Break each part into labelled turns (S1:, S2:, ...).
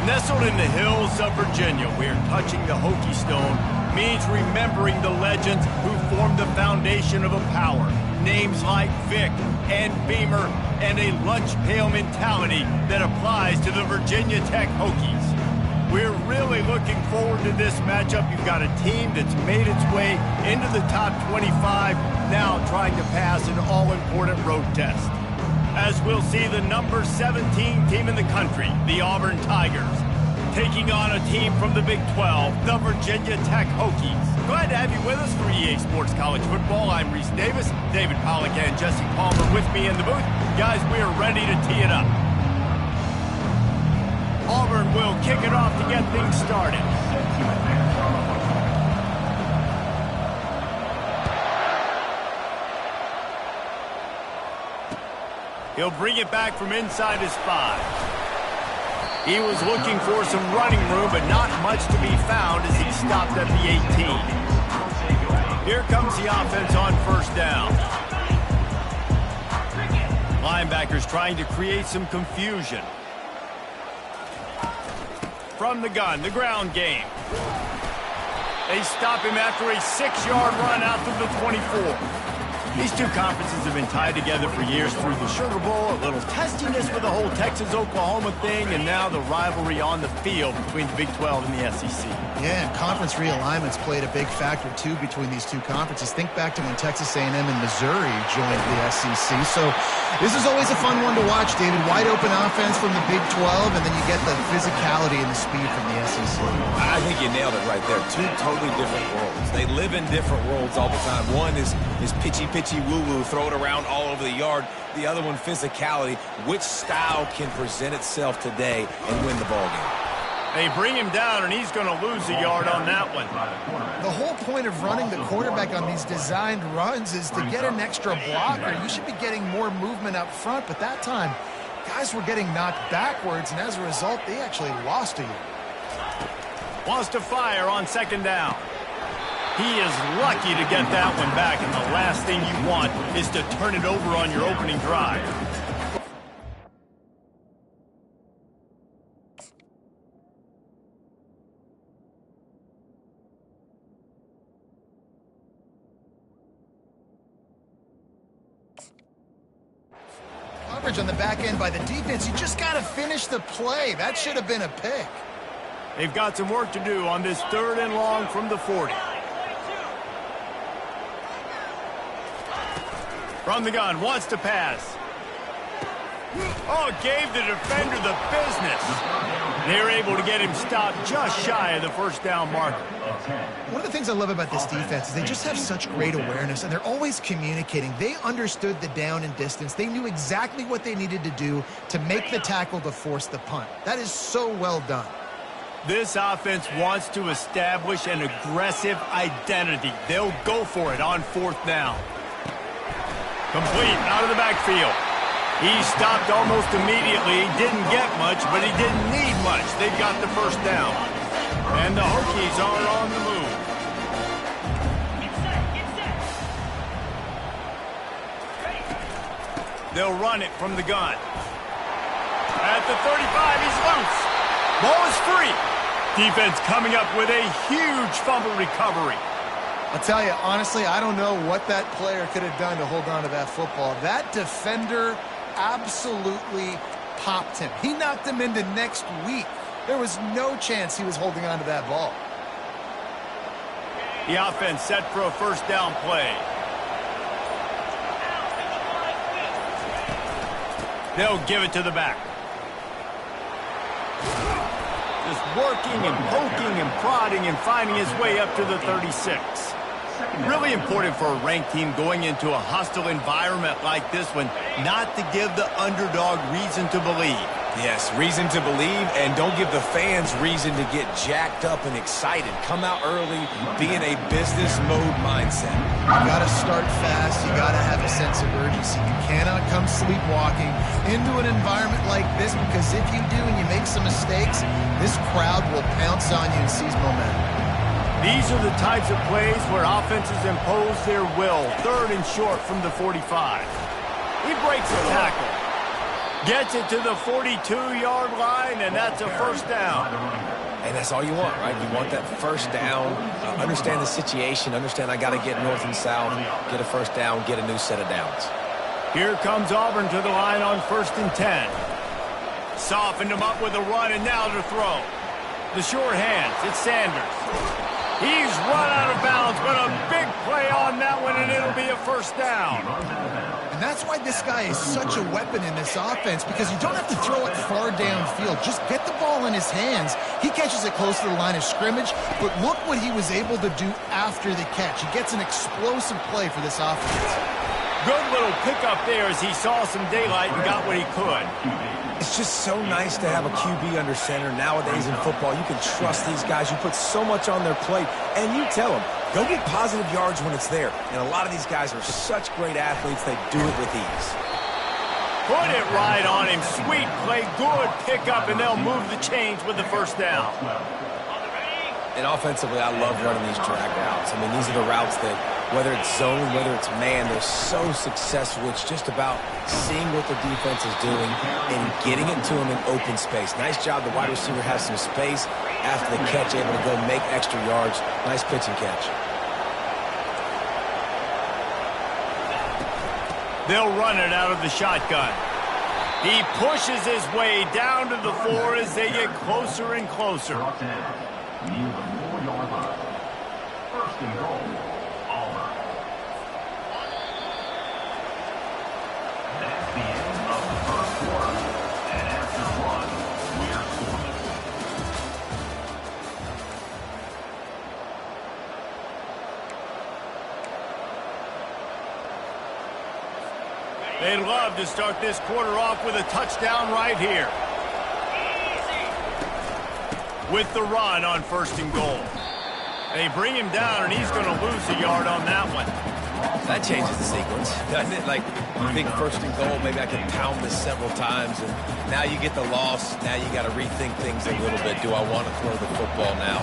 S1: Nestled in the hills of Virginia, where touching the Hokie Stone means remembering the legends who formed the foundation of a power. Names like Vic and Beamer, and a lunch pail mentality that applies to the Virginia Tech Hokies. We're really looking forward to this matchup. You've got a team that's made its way into the top 25, now trying to pass an all-important road test. As we'll see the number 17 team in the country, the Auburn Tigers, taking on a team from the Big 12, the Virginia Tech Hokies. Glad to have you with us for EA Sports College Football. I'm Reese Davis, David Pollack and Jesse Palmer with me in the booth. Guys, we are ready to tee it up. Auburn will kick it off to get things started. He'll bring it back from inside his 5. He was looking for some running room, but not much to be found as he stopped at the 18. Here comes the offense on first down. Linebackers trying to create some confusion. From the gun, the ground game. They stop him after a 6-yard run out to the 24. These two conferences have been tied together for years through the Sugar Bowl, a little testiness with the whole Texas-Oklahoma thing, and now the rivalry on the field between the Big 12 and the SEC.
S2: Yeah, and conference realignments played a big factor, too, between these two conferences. Think back to when Texas A&M and Missouri joined the SEC. So this is always a fun one to watch, David. Wide-open offense from the Big 12, and then you get the physicality and the speed from the SEC.
S3: I think you nailed it right there. Two totally different worlds. They live in different worlds all the time. One is pitchy woo-woo, throw it around all over the yard. The other one, physicality. Which style can present itself today and win the ball game?
S1: They bring him down, and he's going to lose a yard on that one.
S2: The whole point of running the quarterback on these designed runs is to get an extra blocker. You should be getting more movement up front, but that time, guys were getting knocked backwards, and as a result, they actually lost a yard.
S1: Wants to fire on second down. He is lucky to get that one back, and the last thing you want is to turn it over on your opening drive.
S2: Coverage on the back end by the defense. You just got to finish the play. That should have been a pick.
S1: They've got some work to do on this 3rd and long from the 40. From the gun, wants to pass. Oh, gave the defender the business. They're able to get him stopped just shy of the first down marker.
S2: One of the things I love about this defense is they just have such great awareness, and they're always communicating. They understood the down and distance. They knew exactly what they needed to do to make the tackle to force the punt. That is so well done.
S1: This offense wants to establish an aggressive identity. They'll go for it on 4th down. Complete out of the backfield. He stopped almost immediately. He didn't get much, but he didn't need much. They've got the first down. And the Hokies are on the move. They'll run it from the gun. At the 35, he's loose. Ball is free. Defense coming up with a huge fumble recovery.
S2: I'll tell you, honestly, I don't know what that player could have done to hold on to that football. That defender absolutely popped him. He knocked him into next week. There was no chance he was holding on to that ball.
S1: The offense set for a first down play. They'll give it to the back. Just working and poking and prodding and finding his way up to the 36. Really important for a ranked team going into a hostile environment like this one, not to give the underdog reason to believe.
S3: Yes, reason to believe, and don't give the fans reason to get jacked up and excited. Come out early, be in a business mode mindset.
S2: You got to start fast. You got to have a sense of urgency. You cannot come sleepwalking into an environment like this, because if you do and you make some mistakes, this crowd will pounce on you and seize momentum.
S1: These are the types of plays where offenses impose their will. 3rd and short from the 45. He breaks the tackle. Gets it to the 42-yard line, and that's a first down.
S3: And that's all you want, right? You want that first down, understand the situation, understand I got to get north and south, get a first down, get a new set of downs.
S1: Here comes Auburn to the line on 1st and 10. Softened him up with a run, and now to throw. The short hands, it's Sanders. He's run out of bounds, but a big play on that one, and it'll be a first down.
S2: And that's why this guy is such a weapon in this offense, because you don't have to throw it far downfield. Just get the ball in his hands. He catches it close to the line of scrimmage, but look what he was able to do after the catch. He gets an explosive play for this offense.
S1: Good little pickup there as he saw some daylight and got what he could.
S3: It's just so nice to have a QB under center. Nowadays in football, you can trust these guys. You put so much on their plate, and you tell them, go get positive yards when it's there. And a lot of these guys are such great athletes, they do it with ease.
S1: Put it right on him. Sweet play, good pickup, and they'll move the chains with the first down.
S3: And offensively, I love running these drag routes. I mean, these are the routes that, whether it's zone, whether it's man, they're so successful. It's just about seeing what the defense is doing and getting it to them in open space. Nice job. The wide receiver has some space after the catch, able to go make extra yards. Nice pitch and catch.
S1: They'll run it out of the shotgun. He pushes his way down to the 4 as they get closer and closer.
S4: Near the 4-yard line. 1st and goal, Auburn. That's the end of the first quarter. And after one, we're scoreless.
S1: They'd love to start this quarter off with a touchdown right here. With the run on 1st and goal. They bring him down, and he's going to lose a yard on that one.
S3: That changes the sequence, doesn't it? Like, you think 1st and goal, maybe I can pound this several times, and now you get the loss. Now you got to rethink things a little bit. Do I want to throw the football now?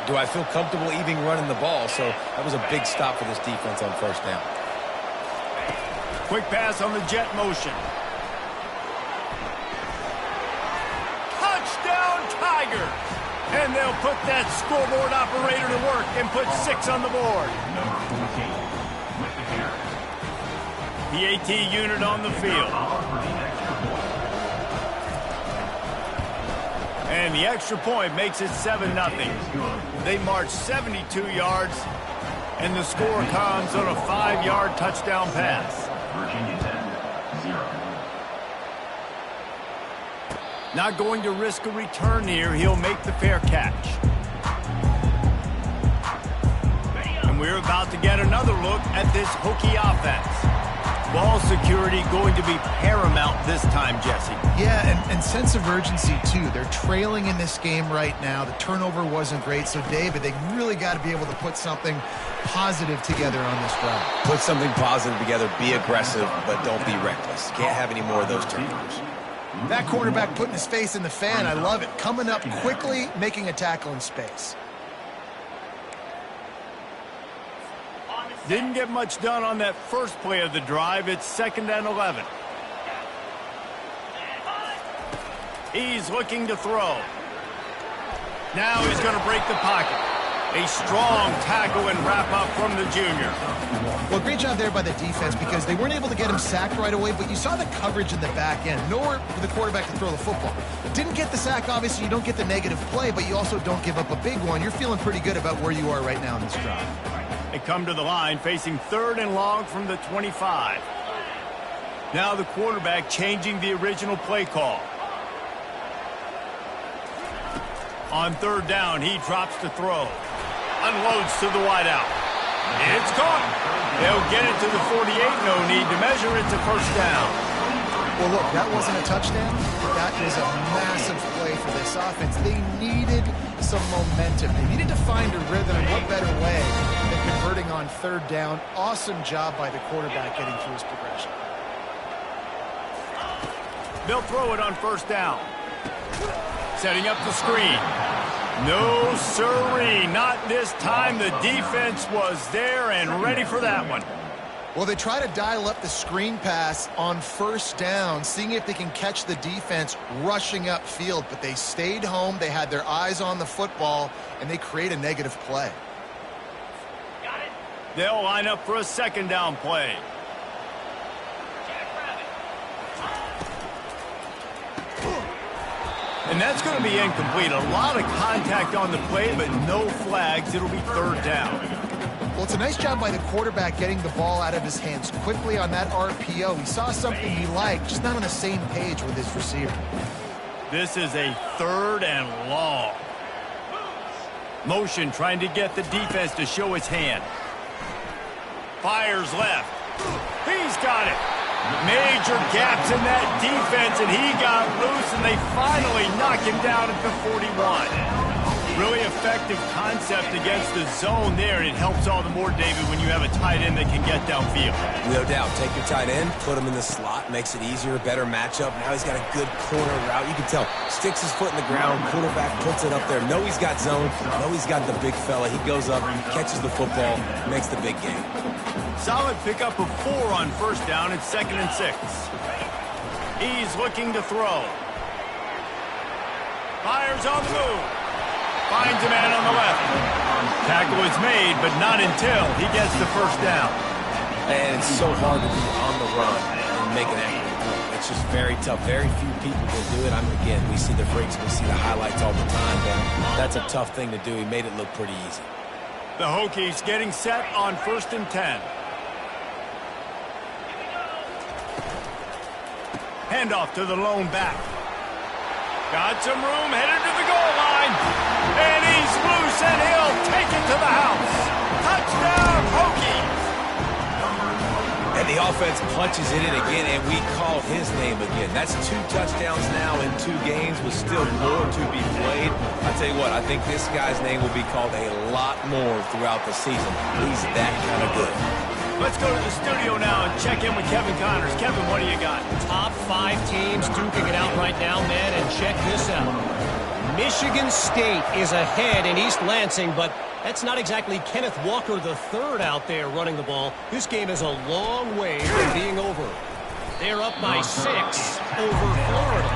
S3: Do I feel comfortable even running the ball? So that was a big stop for this defense on 1st down.
S1: Quick pass on the jet motion. Touchdown, Tigers! And they'll put that scoreboard operator to work and put 6 on the board.
S4: Number 14 with the carry.
S1: The AT unit on the field. And the extra point makes it 7-0. They march 72 yards, and the score comes on a 5-yard touchdown pass.
S4: Virginia 10, 0.
S1: Not going to risk a return here. He'll make the fair catch. And we're about to get another look at this Hokie offense. Ball security going to be paramount this time, Jesse.
S2: Yeah, and sense of urgency, too. They're trailing in this game right now. The turnover wasn't great. So, David, they really got to be able to put something positive together on this drive.
S3: Put something positive together. Be aggressive, but don't be reckless. Can't have any more of those turnovers.
S2: That quarterback putting his face in the fan, I love it. Coming up quickly, making a tackle in space.
S1: Didn't get much done on that first play of the drive. It's 2nd and 11. He's looking to throw. Now he's going to break the pocket. A strong tackle and wrap up from the junior.
S2: Well, great job there by the defense because they weren't able to get him sacked right away, but you saw the coverage in the back end. Nowhere for the quarterback to throw the football. Didn't get the sack, obviously. You don't get the negative play, but you also don't give up a big one. You're feeling pretty good about where you are right now in this drive.
S1: They come to the line facing 3rd and long from the 25. Now the quarterback changing the original play call. On 3rd down, he drops to throw. Unloads to the wideout. It's caught. They'll get it to the 48. No need to measure. It's a first down.
S2: Well, look, that wasn't a touchdown. That was a massive play for this offense. They needed some momentum. They needed to find a rhythm, and what better way than converting on 3rd down. Awesome job by the quarterback getting through his progression.
S1: They'll throw it on 1st down. Setting up the screen. No, sirree, not this time. The defense was there and ready for that one.
S2: Well, they try to dial up the screen pass on first down, seeing if they can catch the defense rushing upfield, but they stayed home, they had their eyes on the football, and they create a negative play.
S1: They'll line up for a second down play. And that's going to be incomplete. A lot of contact on the play, but no flags. It'll be third down.
S2: Well, it's a nice job by the quarterback getting the ball out of his hands quickly on that RPO. He saw something he liked, just not on the same page with his receiver.
S1: This is a third and long. Motion trying to get the defense to show his hand. Fires left. He's got it. Major gaps in that defense, and he got loose, and they finally knock him down at the 41. Really effective concept against the zone there, and it helps all the more, David, when you have a tight end that can get downfield.
S3: No doubt. Take your tight end, put him in the slot, makes it easier, better matchup. Now he's got a good corner route. You can tell. Sticks his foot in the ground, quarterback puts it up there. Know he's got zone, know he's got the big fella. He goes up, catches the football, makes the big game.
S1: Solid pickup of 4 on first down. It's 2nd and 6. He's looking to throw. Fires on the move. Finds a man on the left. Tackle is made, but not until he gets the first down.
S3: And it's so hard to be on the run and make an accurate throw. It's just very tough. Very few people can do it. Again, we see the freaks, we see the highlights all the time, but that's a tough thing to do. He made it look pretty easy.
S1: The Hokies getting set on 1st and 10. Handoff to the lone back. Got some room, headed to the goal line. And he's loose, and he'll take it to the house. Touchdown, Hokies!
S3: And the offense punches it in again, and we call his name again. That's 2 touchdowns now in 2 games with still more to be played. I tell you what, I think this guy's name will be called a lot more throughout the season. He's that kind of good.
S1: Let's go to the studio now and check in with Kevin Connors. Kevin, what do you got?
S5: Top 5 teams duking it out right now, man, and check this out. Michigan State is ahead in East Lansing, but that's not exactly Kenneth Walker III out there running the ball. This game is a long way from being over. They're up by 6 over Florida.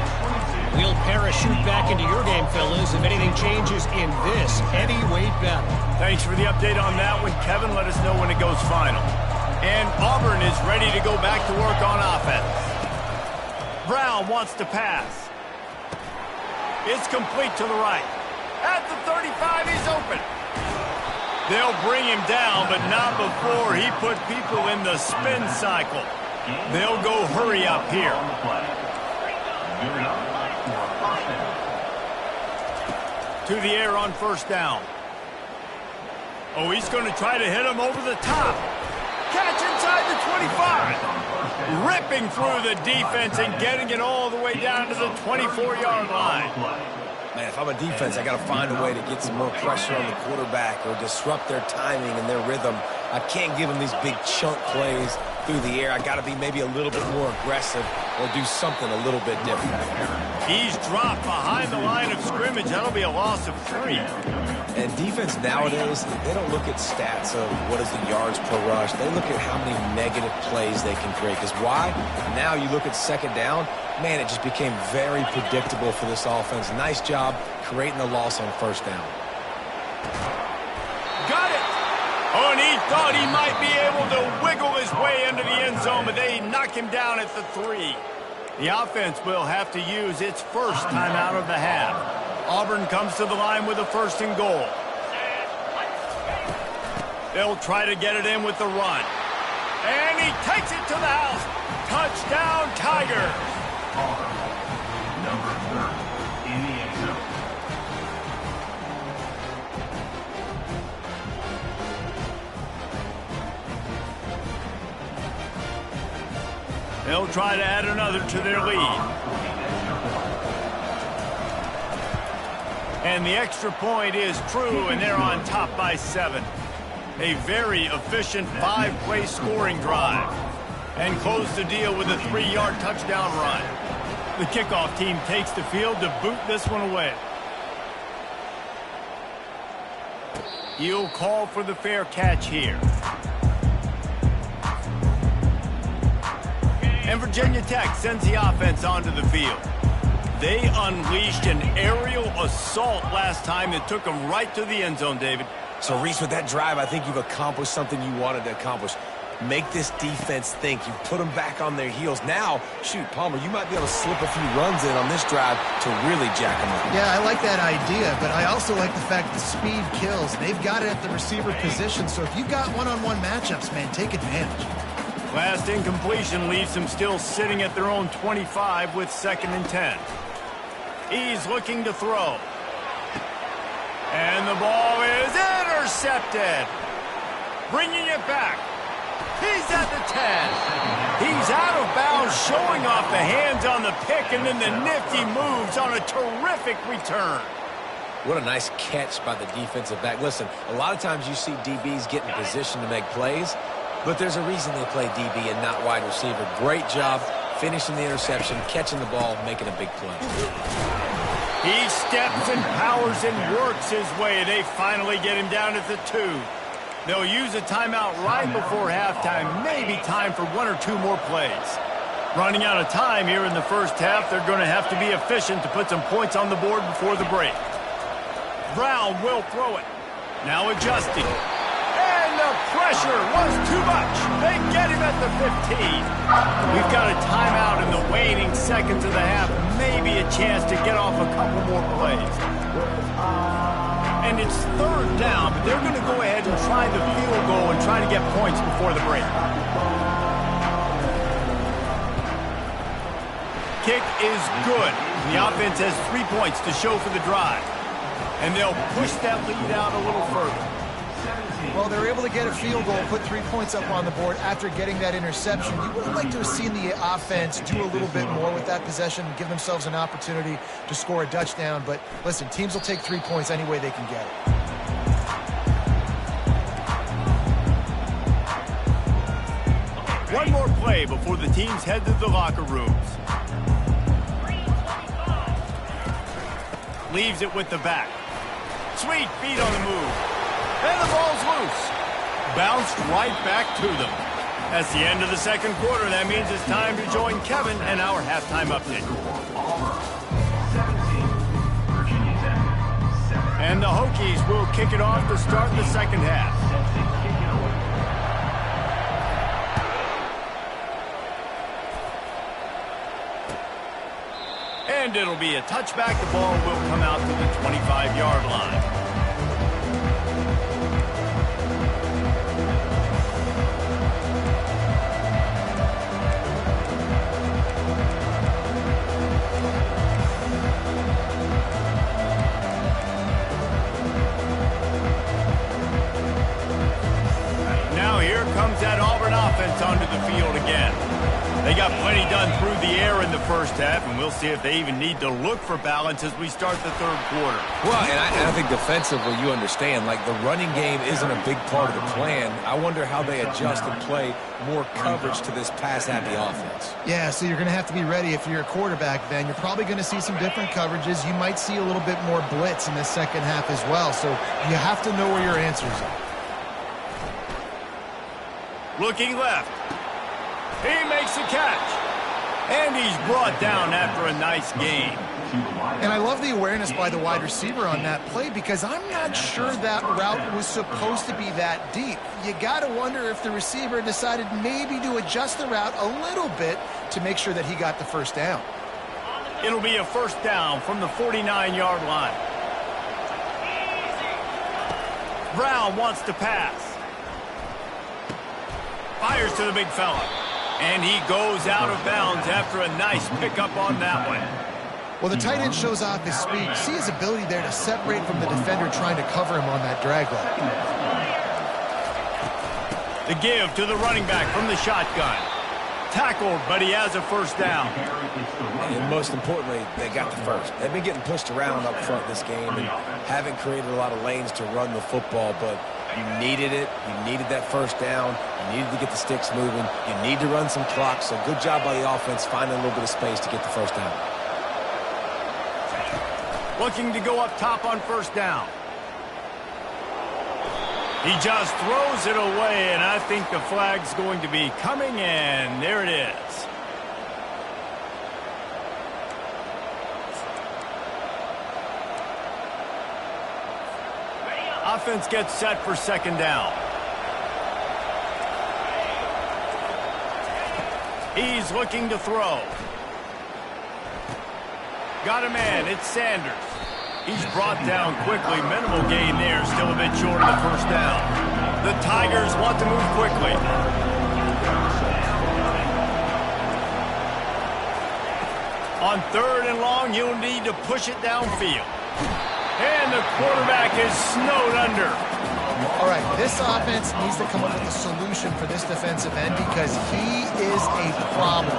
S5: We'll parachute back into your game, fellas, if anything changes in this heavyweight battle.
S1: Thanks for the update on that one, Kevin. Let us know when it goes final. And Auburn is ready to go back to work on offense. Brown wants to pass. It's complete to the right. At the 35, he's open. They'll bring him down, but not before he put people in the spin cycle. They'll go hurry up here. To the air on first down. Oh, he's going to try to hit him over the top. Catch inside the 25. Ripping through the defense and getting it all the way down to the 24-yard line.
S3: Man, if I'm a defense, I got to find a way to get some more pressure on the quarterback or disrupt their timing and their rhythm. I can't give them these big chunk plays through the air. I got to be maybe a little bit more aggressive or do something a little bit different.
S1: He's dropped behind the line of scrimmage. That'll be a loss of 3.
S3: And defense nowadays, they don't look at stats of what is the yards per rush. They look at how many negative plays they can create. Because why? Now you look at second down, man, it just became very predictable for this offense. Nice job creating the loss on first down.
S1: Got it! Oh, and he thought he might be able to wiggle his way into the end zone, but they knock him down at the 3. The offense will have to use its first timeout of the half. Auburn comes to the line with a 1st and goal. They'll try to get it in with the run. And he takes it to the house. Touchdown, Tigers.
S4: Auburn, number 3 in the end zone.
S1: They'll try to add another to their lead. And the extra point is true, and they're on top by 7. A very efficient 5-play scoring drive. And close the deal with a 3-yard touchdown run. The kickoff team takes the field to boot this one away. He'll call for the fair catch here. And Virginia Tech sends the offense onto the field. They unleashed an aerial assault last time that took them right to the end zone, David.
S3: So, Reese, with that drive, I think you've accomplished something you wanted to accomplish. Make this defense think. You put them back on their heels. Now, shoot, Palmer, you might be able to slip a few runs in on this drive to really jack them up.
S2: Yeah, I like that idea, but I also like the fact that speed kills. They've got it at the receiver position, so if you've got one-on-one matchups, man, take advantage.
S1: Last incompletion leaves them still sitting at their own 25 with 2nd and 10. He's looking to throw. And the ball is intercepted. Bringing it back. He's at the 10. He's out of bounds, showing off the hands on the pick, and then the nifty moves on a terrific return.
S3: What a nice catch by the defensive back. Listen, a lot of times you see DBs get in position to make plays, but there's a reason they play DB and not wide receiver. Great job finishing the interception, catching the ball, making a big play.
S1: He steps and powers and works his way. They finally get him down at the 2. They'll use a timeout right before halftime. Maybe time for 1 or 2 more plays. Running out of time here in the first half, they're going to have to be efficient to put some points on the board before the break. Brown will throw it. Now adjusting. And the pressure was too much. They get him at the 15. We've got a timeout in the waning seconds of the half. Maybe a chance to get off a couple more plays. And it's 3rd down, but they're going to go ahead and try the field goal and try to get points before the break. Kick is good. The offense has 3 points to show for the drive. And they'll push that lead out a little further.
S2: Well, they're able to get a field goal, put 3 points up on the board after getting that interception. You would have liked to have seen the offense do a little bit more with that possession and give themselves an opportunity to score a touchdown. But listen, teams will take 3 points any way they can get it.
S1: One more play before the teams head to the locker rooms. Leaves it with the back. Sweet feet on the move. And the ball's loose. Bounced right back to them. That's the end of the 2nd quarter. That means it's time to join Kevin and our halftime update. And the Hokies will kick it off to start the 2nd half. And it'll be a touchback. The ball will come out to the 25-yard line. Now here comes that Auburn offense onto the field again. They got plenty done through the air in the first half, and we'll see if they even need to look for balance as we start the 3rd quarter.
S3: Well, and I think defensively, you understand, like the running game isn't a big part of the plan. I wonder how they adjust and play more coverage to this pass-happy offense.
S2: Yeah, so you're going to have to be ready if you're a quarterback then. You're probably going to see some different coverages. You might see a little bit more blitz in the 2nd half as well, so you have to know where your answers are.
S1: Looking left. He makes the catch. And he's brought down after a nice gain.
S2: And I love the awareness by the wide receiver on that play because I'm not sure that route was supposed to be that deep. You got to wonder if the receiver decided maybe to adjust the route a little bit to make sure that he got the 1st down.
S1: It'll be a 1st down from the 49-yard line. Brown wants to pass. Fires to the big fella. And he goes out of bounds after a nice pickup on that one.
S2: Well, the tight end shows off his speed. You see his ability there to separate from the defender trying to cover him on that drag route.
S1: The give to the running back from the shotgun. Tackled, but he has a 1st down.
S3: And most importantly, they got the 1st. They've been getting pushed around up front this game and haven't created a lot of lanes to run the football, but you needed it. You needed that 1st down. You needed to get the sticks moving. You need to run some clock, so good job by the offense finding a little bit of space to get the 1st down.
S1: Looking to go up top on 1st down. He just throws it away, and I think the flag's going to be coming, and there it is. offense gets set for second down. He's looking to throw. Got a man. It's Sanders. He's brought down quickly. Minimal gain there. Still a bit short of the first down. The Tigers want to move quickly. On 3rd and long, you'll need to push it downfield. And the quarterback is snowed under.
S2: All right, this offense needs to come up with a solution for this defensive end because he is a problem.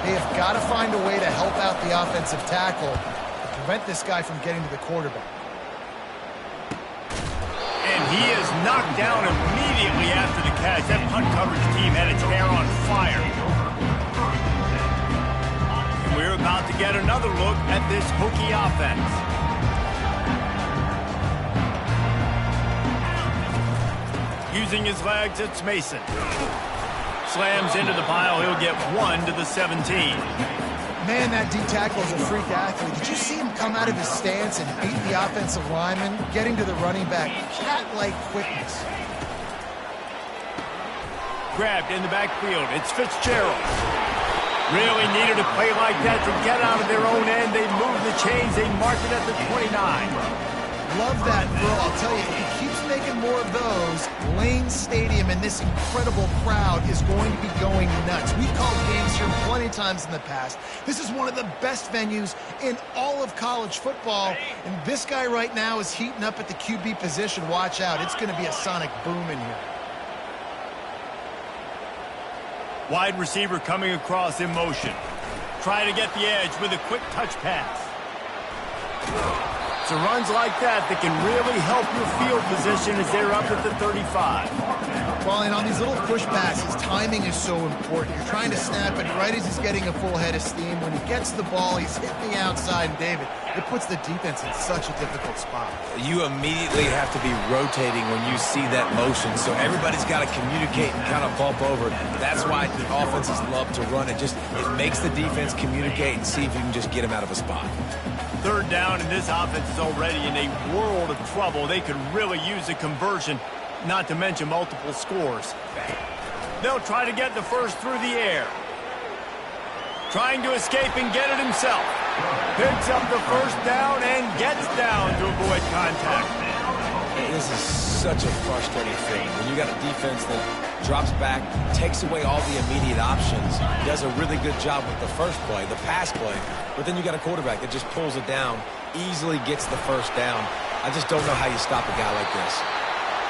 S2: They have got to find a way to help out the offensive tackle to prevent this guy from getting to the quarterback.
S1: And he is knocked down immediately after the catch. That punt coverage team had its hair on fire. And we're about to get another look at this Hokie offense. Using his legs, it's Mason. Slams into the pile. He'll get 1 to the 17.
S2: Man, that D-tackle is a freak athlete. Did you see him come out of his stance and beat the offensive lineman, getting to the running back? Cat-like quickness.
S1: Grabbed in the backfield. It's Fitzgerald. Really needed a play like that to get out of their own end. They move the chains. They mark it at the 29.
S2: Love that throw. I'll tell you, if he keeps making more of those, Lane Stadium and this incredible crowd is going to be going nuts. We've called games here plenty of times in the past. This is one of the best venues in all of college football, and this guy right now is heating up at the QB position. Watch out. It's going to be a sonic boom in here.
S1: Wide receiver coming across in motion. Trying to get the edge with a quick touch pass. So runs like that can really help your field position as they're up at the 35.
S2: Well, and on these little push passes, timing is so important. You're trying to snap it right as he's getting a full head of steam. When he gets the ball, he's hitting the outside, and David, it puts the defense in such a difficult spot.
S3: You immediately have to be rotating when you see that motion, so everybody's got to communicate and kind of bump over. That's why the offenses love to run it. It makes the defense communicate and see if you can just get him out of a spot.
S1: 3rd down, and this offense is already in a world of trouble. They could really use a conversion, not to mention multiple scores. They'll try to get the first through the air. Trying to escape and get it himself. Picks up the first down and gets down to avoid contact.
S3: This is such a frustrating thing. When you got a defense that drops back, takes away all the immediate options, does a really good job with the first play, the pass play, but then you got a quarterback that just pulls it down, easily gets the first down. I just don't know how you stop a guy like this.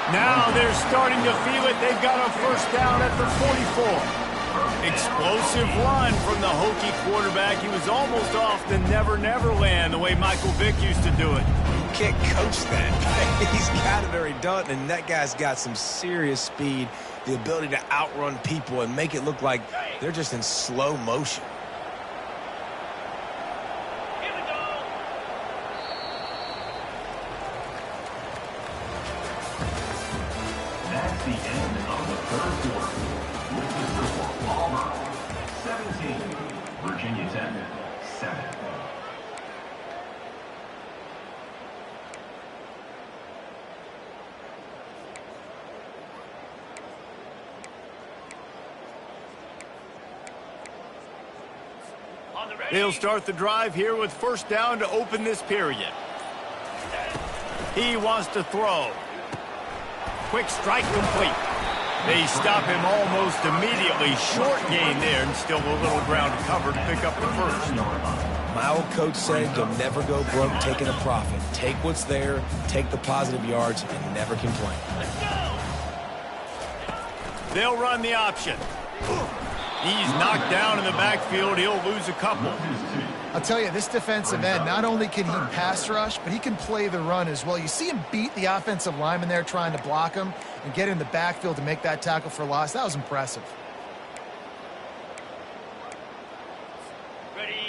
S1: Now they're starting to feel it. They've got a first down at the 44. Explosive run from the Hokie quarterback. He was almost off the Never Never Land the way Michael Vick used to do it.
S3: You can't coach that. He's got it already done, and that guy's got some serious speed, the ability to outrun people and make it look like they're just in slow motion.
S4: That's the end of the 3rd quarter. With the score, Auburn 17, Virginia Tech 7.
S1: They'll start the drive here with first down to open this period. He wants to throw. Quick strike complete. They stop him almost immediately. Short gain there, and still a little ground to cover to pick up the first.
S3: My old coach said you'll never go broke taking a profit. Take what's there, take the positive yards, and never complain.
S1: They'll run the option. He's knocked down in the backfield. He'll lose a couple.
S2: I'll tell you, this defensive end, not only can he pass rush, but he can play the run as well. You see him beat the offensive lineman there trying to block him and get in the backfield to make that tackle for loss. That was impressive.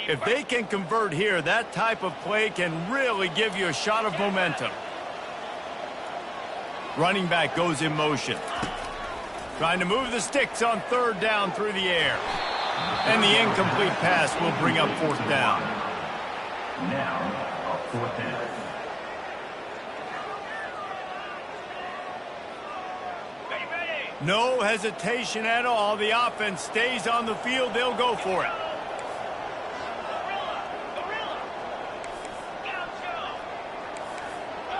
S1: If they can convert here, that type of play can really give you a shot of momentum. Running back goes in motion. Trying to move the sticks on 3rd down through the air. And the incomplete pass will bring up 4th down.
S4: Now, a 4th down.
S1: No hesitation at all. The offense stays on the field. They'll go for it.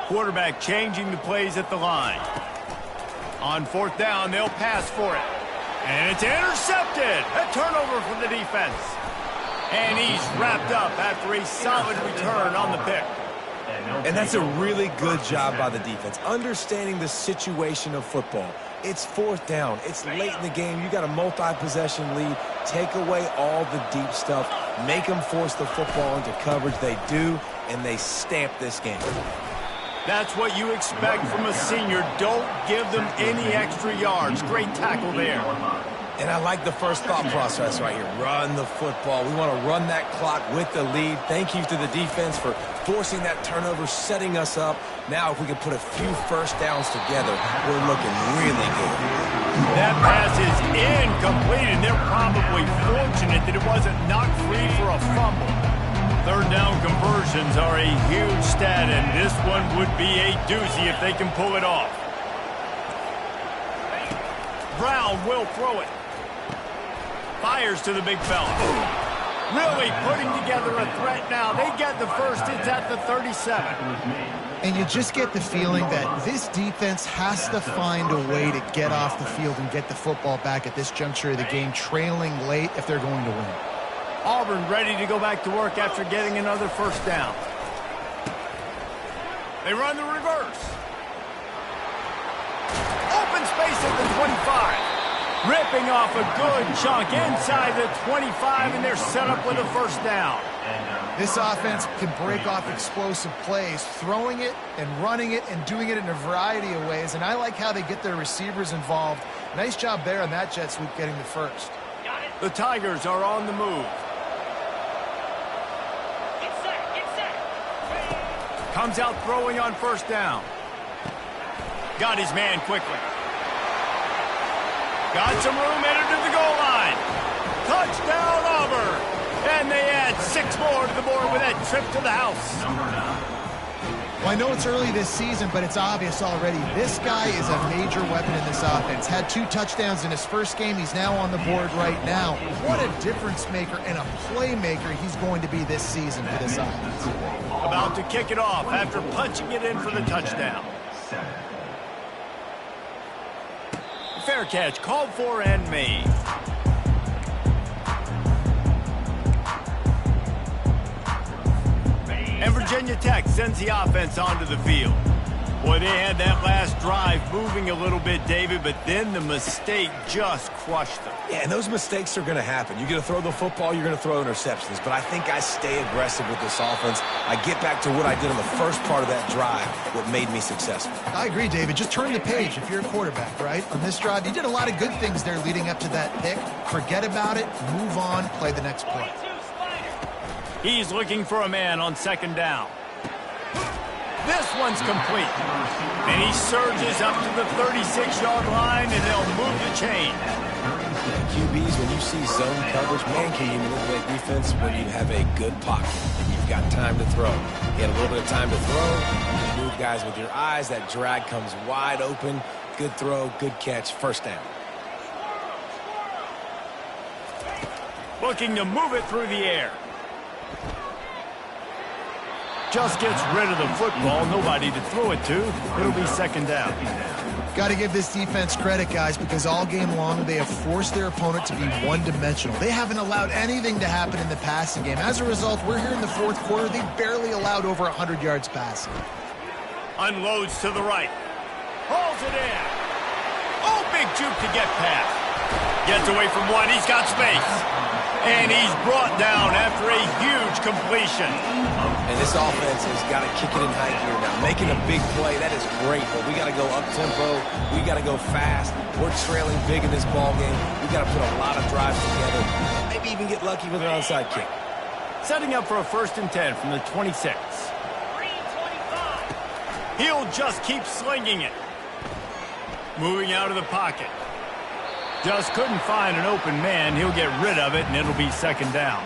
S1: Quarterback changing the plays at the line. On fourth down, they'll pass for it. And it's intercepted. A turnover for the defense. And he's wrapped up after a solid return on the pick.
S3: And that's a really good job by the defense, understanding the situation of football. It's fourth down. It's late in the game. You got a multi-possession lead. Take away all the deep stuff. Make them force the football into coverage. They do, and they stamp this game.
S1: That's what you expect from a senior. Don't give them any extra yards. Great tackle there.
S3: And I like the first thought process right here. Run the football. We want to run that clock with the lead. Thank you to the defense for forcing that turnover, setting us up. Now if we can put a few first downs together, we're looking really good.
S1: That pass is incomplete, and they're probably fortunate that it wasn't knocked free for a fumble. Third down conversions are a huge stat, and this one would be a doozy if they can pull it off. Brown will throw it. Fires to the big fella. Really putting together a threat now. They get the first. It's at the 37.
S2: And you just get the feeling that this defense has to find a way to get off the field and get the football back at this juncture of the game, trailing late if they're going to win.
S1: Auburn ready to go back to work after getting another first down. They run the reverse. Open space at the 25. Ripping off a good chunk inside the 25, and they're set up with a first down.
S2: This offense can break off explosive plays, throwing it and running it and doing it in a variety of ways, and I like how they get their receivers involved. Nice job there on that jet sweep getting the first.
S1: The Tigers are on the move. Comes out throwing on first down. Got his man quickly. Got some room, headed to the goal line. Touchdown, Auburn. And they add 6 more to the board with that trip to the house.
S2: Well, I know it's early this season, but it's obvious already. This guy is a major weapon in this offense. Had 2 touchdowns in his first game. He's now on the board right now. What a difference maker and a playmaker he's going to be this season for this offense.
S1: About to kick it off after punching it in for the touchdown. Fair catch, called for and made. And Virginia Tech sends the offense onto the field. Boy, they had that last drive moving a little bit, David, but then the mistake just crushed them.
S3: Yeah, and those mistakes are going to happen. You're going to throw the football, you're going to throw interceptions. But I think I stay aggressive with this offense. I get back to what I did in the first part of that drive, what made me successful. I
S2: agree, David. Just turn the page if you're a quarterback, right? On this drive, you did a lot of good things there leading up to that pick. Forget about it, move on, play the next play.
S1: He's looking for a man on second down. This one's complete. And he surges up to the 36-yard line, and they'll move the chain.
S3: QBs, when you see zone coverage, man, can you manipulate defense when you have a good pocket and you've got time to throw. You had a little bit of time to throw. You move guys with your eyes. That drag comes wide open. Good throw, good catch, first down.
S1: Looking to move it through the air. Just gets rid of the football. Nobody to throw it to. It'll be second down.
S2: Got to give this defense credit, guys, because all game long they have forced their opponent to be one-dimensional. They haven't allowed anything to happen in the passing game. As a result, we're here in the fourth quarter. They barely allowed over 100 yards passing.
S1: Unloads to the right. Hauls it in. Oh, big juke to get past. Gets away from one. He's got space. And he's brought down after a huge completion.
S3: And this offense has got to kick it in high gear now. Making a big play, that is great, but we got to go up-tempo. We got to go fast. We're trailing big in this ball game. We got to put a lot of drives together. Maybe even get lucky with an onside kick.
S1: Setting up for a 1st and 10 from the 26. He'll just keep slinging it. Moving out of the pocket. Just couldn't find an open man. He'll get rid of it, and it'll be second down.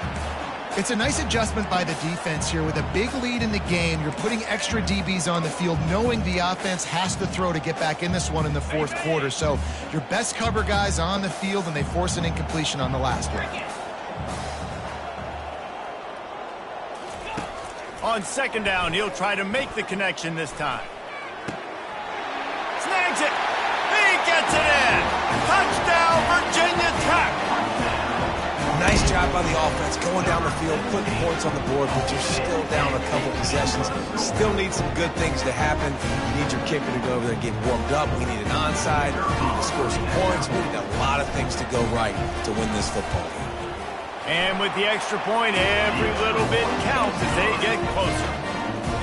S2: It's a nice adjustment by the defense here. With a big lead in the game, you're putting extra DBs on the field, knowing the offense has to throw to get back in this one in the fourth quarter. So your best cover guys on the field, and they force an incompletion on the last one.
S1: On second down, he'll try to make the connection this time. Snags it. He gets it in. Touchdown, Virginia Tech.
S3: Nice job by the offense going down the field, putting points on the board, but you're still down a couple possessions. Still need some good things to happen. You need your kicker to go over there and get warmed up. We need an onside. We need to score some points. We need a lot of things to go right to win this football game.
S1: And with the extra point, every little bit counts as they get closer.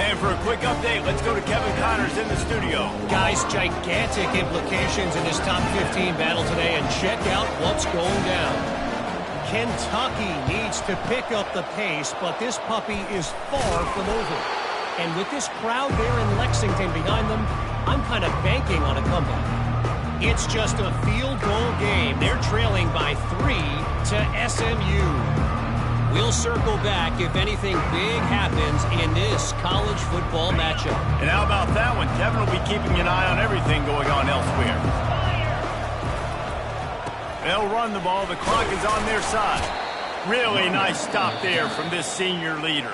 S1: And for a quick update, let's go to Kevin Connors in the studio.
S5: Guys, gigantic implications in this top 15 battle today, and check out what's going down. Kentucky needs to pick up the pace, but this puppy is far from over. And with this crowd there in Lexington behind them, I'm kind of banking on a comeback. It's just a field goal game. They're trailing by 3 to SMU. We'll circle back if anything big happens in this college football matchup.
S1: And how about that one? Kevin will be keeping an eye on everything going on elsewhere. They'll run the ball. The clock is on their side. Really nice stop there from this senior leader.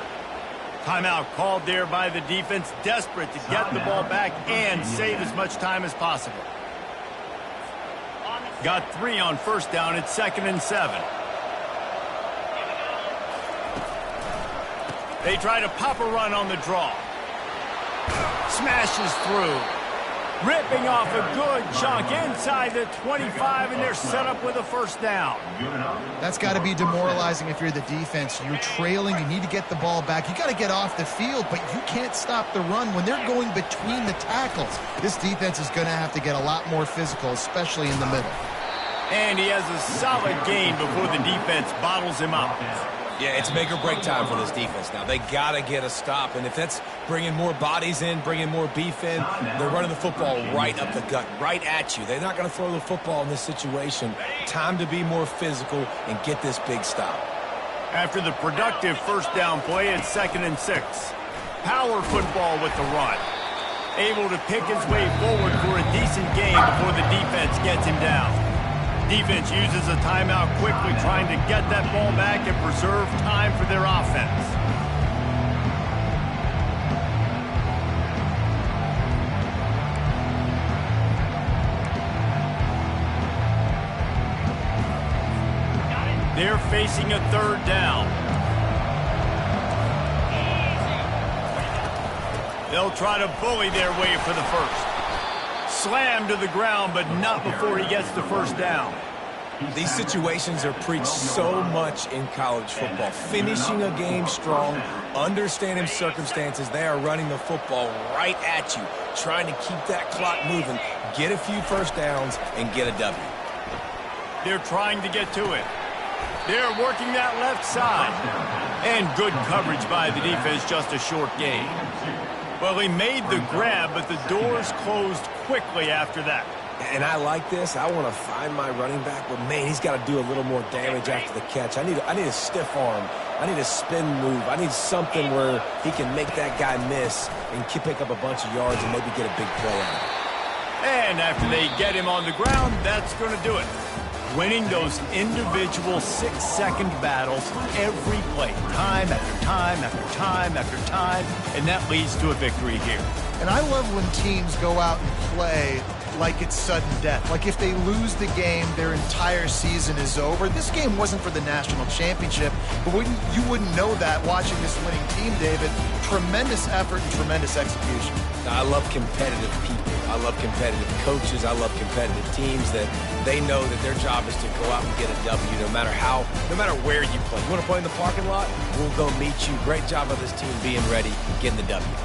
S1: Timeout called there by the defense, desperate to get the ball back and save as much time as possible. Got 3 on first down. It's 2nd and 7. They try to pop a run on the draw. Smashes through. Ripping off a good chunk inside the 25, and they're set up with a first down.
S2: That's got to be demoralizing if you're the defense. You're trailing. You need to get the ball back. You got to get off the field, but you can't stop the run when they're going between the tackles. This defense is going to have to get a lot more physical, especially in the middle.
S1: And he has a solid gain before the defense bottles him up.
S3: Yeah, it's make or break time for this defense now. They got to get a stop, and if that's bringing more bodies in, bringing more beef in, they're running the football right up the gut, right at you. They're not going to throw the football in this situation. Time to be more physical and get this big stop.
S1: After the productive first down play, it's 2nd and 6. Power football with the run. Able to pick his way forward for a decent gain before the defense gets him down. Defense uses a timeout quickly, trying to get that ball back and preserve time for their offense. They're facing a 3rd down. They'll try to bully their way for the first. Slammed to the ground, but not before he gets the first down.
S3: These situations are preached so much in college football. Finishing a game strong, understanding circumstances. They are running the football right at you, trying to keep that clock moving, get a few first downs, and get a W.
S1: They're trying to get to it. They're working that left side. And good coverage by the defense, just a short gain. Well, he made the grab, but the doors closed quickly after that.
S3: And I like this. I want to find my running back, but, man, he's got to do a little more damage after the catch. I need a stiff arm. I need a spin move. I need something where he can make that guy miss and pick up a bunch of yards and maybe get a big play out of it.
S1: And after they get him on the ground, that's going to do it. Winning those individual 6-second battles every play, time after time after time after time, and that leads to a victory here.
S2: And I love when teams go out and play like it's sudden death. Like if they lose the game, their entire season is over. This game wasn't for the national championship, but you wouldn't know that watching this winning team, David. Tremendous effort and tremendous execution.
S3: I love competitive people. I love competitive coaches. I love competitive teams that they know that their job is to go out and get a W no matter where you play. You want to play in the parking lot? We'll go meet you. Great job of this team being ready, getting the W.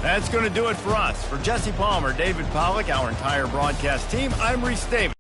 S1: That's going to do it for us. For Jesse Palmer, David Pollack, our entire broadcast team, I'm Reese Davis.